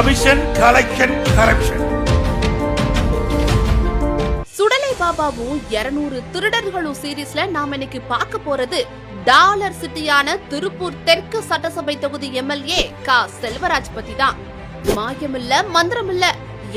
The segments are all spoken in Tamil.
Commission, collection, corruption. சுடலை பாபாவும் 200 திருடர்களும் சீரீஸ்ல நாம இன்னைக்கு பார்க்க போறது டாலர் சிட்டியான திருப்பூர் தெற்கு சட்டசபை தொகுதி எம்எல்ஏ கா செல்வராஜ் பத்தி தான். மாயமில்ல மந்திரமில்ல,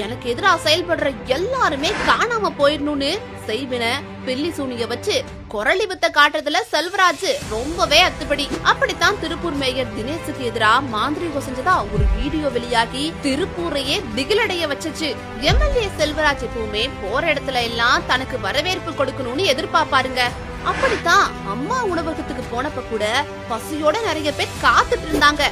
எனக்கு எதிரா செயல்படுற எல்லாருமே காணாம போயிடணும்னு செய்வின பில்லி சூனிய வச்சு குரலி வித்த காட்டுறதுல செல்வராஜ் ரொம்பவே அத்துப்படி. அப்படித்தான் திருப்பூர் மேயர் தினேஷுக்கு எதிரா மாந்திரிகம் செஞ்சதா ஒரு வீடியோ வெளியாகி திருப்பூரையே திகிலடைய வச்சுச்சு. எம்எல்ஏ செல்வராஜ் எப்பவுமே போற இடத்துல எல்லாம் தனக்கு வரவேற்பு கொடுக்கணும்னு எதிர்பார்ப்பாருங்க. அப்படித்தான் அம்மா உணவகத்துக்கு போனப்ப கூட பசியோட நிறைய பேர் காத்துட்டு இருந்தாங்க.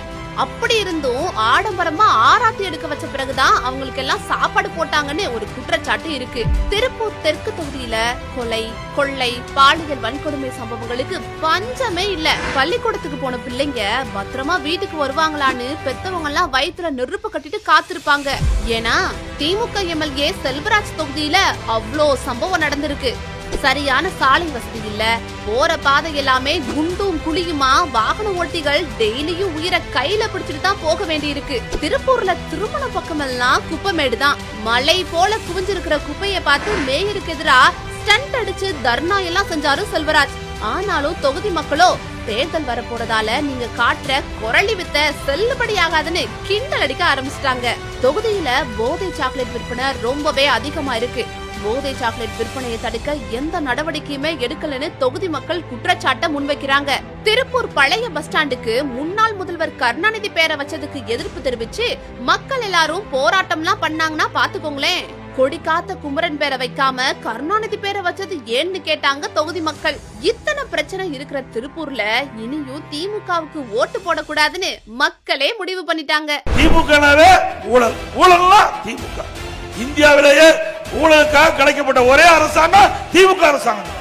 அப்படி இருந்தும் ஆடம்பரமா ஆராத்தி எடுக்க வச்ச பிறகுதான் அவங்களுக்கு எல்லாம் சாப்பாடு போட்டாங்கன்னு ஒரு குற்றச்சாட்டு இருக்கு. திருப்பூர் தெற்கு தொகுதியில கொலை, கொள்ளை, பாலியல் வன்கொடுமை சம்பவங்களுக்கு பஞ்சமே இல்ல. பள்ளிக்கூடத்துக்கு போன பிள்ளைங்க பத்திரமா வீட்டுக்கு வருவாங்களான்னு பெத்தவங்க எல்லாம் வயிற்றுல நெருப்பு கட்டிட்டு காத்திருப்பாங்க. ஏன்னா திமுக எம்எல்ஏ செல்வராஜ் தொகுதியில அவ்வளோ சம்பவம் நடந்திருக்கு. சரியான சாலை வசதி இல்ல, போற பாதை எல்லாமே குண்டும் குழியுமா, வாகன ஓட்டிகள் டெய்லியும் உயிரை கையில பிடிச்சிட்டு தான் போக வேண்டி இருக்கு. திருப்பூர்ல திருமண பக்கம் எல்லாம் குப்பைமேடுதான். மலை போல குவிஞ்சிருக்கிற குப்பைய பார்த்து மேயருக்கு எதிரா ஸ்டண்ட் அடிச்சு தர்ணா எல்லாம் செஞ்சாரு செல்வராஜ். ஆனாலும் தொகுதி மக்களோ தேர்தல் வர போறதால நீங்க காட்டுற குரலி வித்த செல்லுபடியாகாதுன்னு கிண்டல் அடிக்க ஆரம்பிச்சிட்டாங்க. தொகுதியில போதை சாக்லேட் விற்பனை ரொம்பவே அதிகமா இருக்கு. போதை சாக்லேட் விற்பனையை தடுக்க எந்த நடவடிக்கையுமே எடுக்கலன்னு தொகுதி மக்கள் குற்றச்சாட்டை முன்வைக்கிறாங்க. திருப்பூர் பழைய பஸ் ஸ்டாண்டுக்கு முன்னாள் முதல்வர் கருணாநிதி பேரை வச்சதுக்கு எதிர்ப்பு தெரிவிச்சு மக்கள் எல்லாரும் போராட்டம்லாம் பண்ணாங்கன்னா பாத்துக்கோங்களேன். கொடி காத்த குமரன் பேரை வைக்காம கருணாநிதி பேரை வச்சது ஏன்னு கேட்டாங்க தொகுதி மக்கள். இத்தனை பிரச்சனை இருக்கிற திருப்பூர்ல இனியும் திமுகவுக்கு ஓட்டு போடக்கூடாதுன்னு மக்களே முடிவு பண்ணிட்டாங்க. திமுகவே ஊழல், ஊழல்லாம் திமுக. இந்தியாவிலேயே ஊழலுக்காக கிடைக்கப்பட்ட ஒரே அரசாங்கம் திமுக அரசாங்கம்.